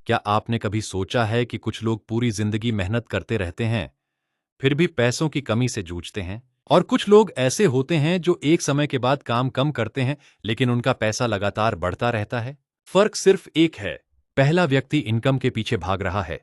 क्या आपने कभी सोचा है कि कुछ लोग पूरी जिंदगी मेहनत करते रहते हैं, फिर भी पैसों की कमी से जूझते हैं? और कुछ लोग ऐसे होते हैं जो एक समय के बाद काम कम करते हैं, लेकिन उनका पैसा लगातार बढ़ता रहता है। फर्क सिर्फ एक है, पहला व्यक्ति इनकम के पीछे भाग रहा है,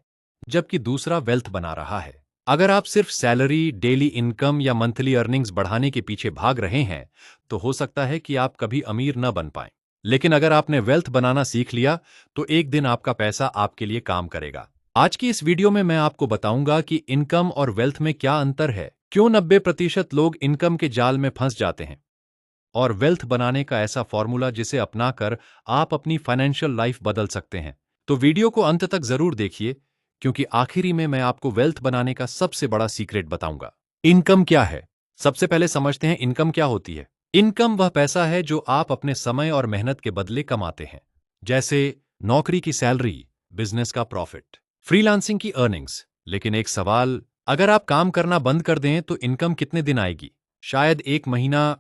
जबकि दूसरा वेल्थ बना रहा है। अगर आप सिर्फ सैलरी, डेली इनकम या मंथली अर्निंग्स बढ़ाने के पीछे भाग रहे हैं, तो हो सकता है कि आप कभी अमीर न बन पाएं। लेकिन अगर आपने वेल्थ बनाना सीख लिया, तो एक दिन आपका पैसा आपके लिए काम करेगा। आज की इस वीडियो में मैं आपको बताऊंगा कि इनकम और वेल्थ में क्या अंतर है, क्यों 90% लोग इनकम के जाल में फंस जाते हैं, और वेल्थ बनाने का ऐसा फॉर्मूला जिसे अपनाकर आप अपनी फाइनेंशियल लाइफ बदल सकते हैं। तो वीडियो को अंत तक जरूर देखिए, क्योंकि आखिरी में मैं आपको वेल्थ बनाने का सबसे बड़ा सीक्रेट बताऊंगा। इनकम क्या है? सबसे पहले समझते हैं इनकम क्या होती है। इनकम वह पैसा है जो आप अपने समय और मेहनत के बदले कमाते हैं, जैसे नौकरी की सैलरी, बिजनेस का प्रॉफिट, फ्रीलांसिंग की अर्निंग्स। लेकिन एक सवाल, अगर आप काम करना बंद कर दें तो इनकम कितने दिन आएगी? शायद 1 महीना,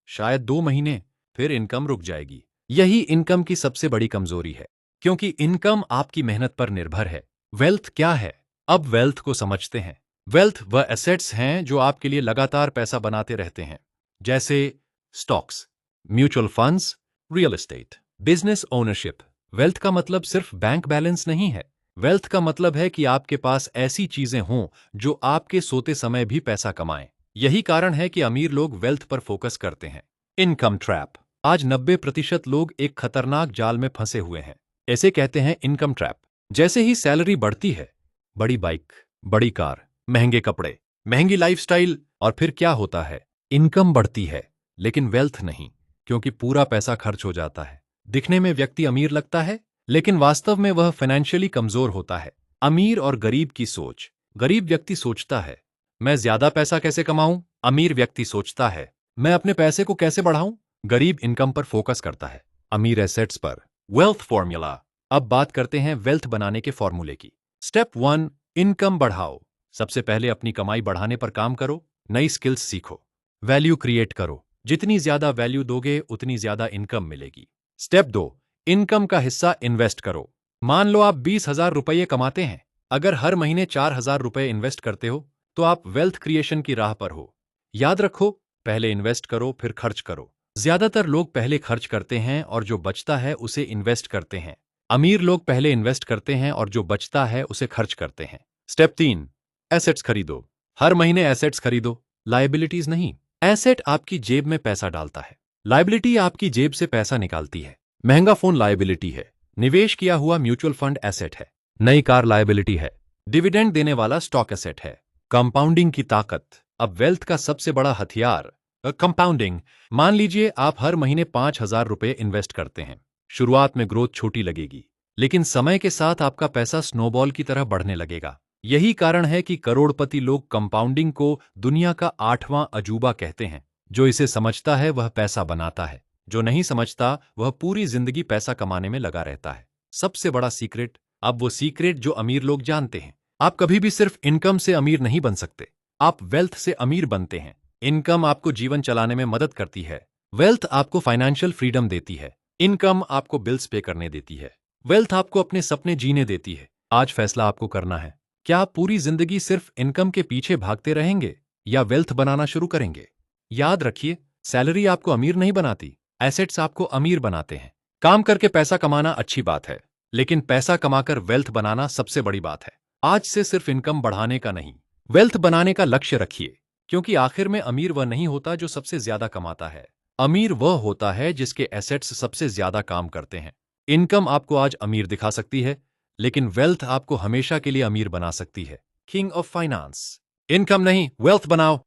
शायद 2 महीने, फिर इनकम रुक जाएगी। यही इनकम की सबसे बड़ी कमजोरी है, क्योंकि इनकम आपकी मेहनत पर निर्भर है। वेल्थ क्या है? अब वेल्थ को समझते हैं। वेल्थ वह एसेट्स हैं जो आपके लिए लगातार पैसा बनाते रहते हैं, जैसे stocks, mutual funds, real estate, business ownership. Wealth का मतलब सिर्फ बैंक बैलेंस नहीं है। वेल्थ का मतलब है कि आपके पास ऐसी चीजें हों जो आपके सोते समय भी पैसा कमाएं। यही कारण है कि अमीर लोग वेल्थ पर फोकस करते हैं। Income trap. आज 90% लोग एक खतरनाक जाल में फंसे हुए हैं। ऐसे कहते हैं इनकम ट्रैप। जैसे ही सैलरी बढ़ती है, बड़ी बाइक, बड़ी कार, महंगे कपड़े, महंगी लाइफस्टाइल, और फिर क्या होता है? इनकम बढ़ती है, लेकिन वेल्थ नहीं, क्योंकि पूरा पैसा खर्च हो जाता है। दिखने में व्यक्ति अमीर लगता है, लेकिन वास्तव में वह फाइनेंशियली कमजोर होता है। अमीर और गरीब की सोच। गरीब व्यक्ति सोचता है, मैं ज्यादा पैसा कैसे कमाऊं? अमीर व्यक्ति सोचता है, मैं अपने पैसे को कैसे बढ़ाऊं? गरीब इनकम पर फोकस करता है, अमीर एसेट्स पर। Wealth formula. अब बात करते हैं वेल्थ बनाने के फॉर्मूले की। स्टेप 1, इनकम बढ़ाओ। सबसे पहले अपनी कमाई बढ़ाने पर काम करो। नई स्किल्स सीखो, वैल्यू क्रिएट करो। जितनी ज्यादा वैल्यू दोगे, उतनी ज्यादा इनकम मिलेगी। स्टेप 2, इनकम का हिस्सा इन्वेस्ट करो। मान लो आप 20,000 रुपये कमाते हैं। अगर हर महीने 4,000 रुपये इन्वेस्ट करते हो, तो आप वेल्थ क्रिएशन की राह पर हो। याद रखो, पहले इन्वेस्ट करो, फिर खर्च करो। ज्यादातर लोग पहले खर्च करते हैं और जो बचता है उसे इन्वेस्ट करते हैं। अमीर लोग पहले इन्वेस्ट करते हैं और जो बचता है उसे खर्च करते हैं। स्टेप 3, एसेट्स खरीदो। हर महीने एसेट्स खरीदो, लायबिलिटीज नहीं। एसेट आपकी जेब में पैसा डालता है, लायबिलिटी आपकी जेब से पैसा निकालती है। महंगा फोन लायबिलिटी है, निवेश किया हुआ म्यूचुअल फंड एसेट है, नई कार लायबिलिटी है, डिविडेंड देने वाला स्टॉक एसेट है। कंपाउंडिंग की ताकत। अब वेल्थ का सबसे बड़ा हथियार कंपाउंडिंग। मान लीजिए आप हर महीने 5,000 रुपये इन्वेस्ट करते हैं। शुरुआत में ग्रोथ छोटी लगेगी, लेकिन समय के साथ आपका पैसा स्नोबॉल की तरह बढ़ने लगेगा। यही कारण है कि करोड़पति लोग कंपाउंडिंग को दुनिया का 8वां अजूबा कहते हैं। जो इसे समझता है वह पैसा बनाता है, जो नहीं समझता वह पूरी जिंदगी पैसा कमाने में लगा रहता है। सबसे बड़ा सीक्रेट। अब वो सीक्रेट जो अमीर लोग जानते हैं। आप कभी भी सिर्फ इनकम से अमीर नहीं बन सकते, आप वेल्थ से अमीर बनते हैं। इनकम आपको जीवन चलाने में मदद करती है, वेल्थ आपको फाइनेंशियल फ्रीडम देती है। इनकम आपको बिल्स पे करने देती है, वेल्थ आपको अपने सपने जीने देती है। आज फैसला आपको करना है, क्या आप पूरी जिंदगी सिर्फ इनकम के पीछे भागते रहेंगे या वेल्थ बनाना शुरू करेंगे? याद रखिए, सैलरी आपको अमीर नहीं बनाती, एसेट्स आपको अमीर बनाते हैं। काम करके पैसा कमाना अच्छी बात है, लेकिन पैसा कमाकर वेल्थ बनाना सबसे बड़ी बात है। आज से सिर्फ इनकम बढ़ाने का नहीं, वेल्थ बनाने का लक्ष्य रखिए, क्योंकि आखिर में अमीर वह नहीं होता जो सबसे ज्यादा कमाता है। अमीर वह होता है जिसके एसेट्स सबसे ज्यादा काम करते हैं। इनकम आपको आज अमीर दिखा सकती है, लेकिन वेल्थ आपको हमेशा के लिए अमीर बना सकती है। King of finance. इनकम नहीं, वेल्थ बनाओ।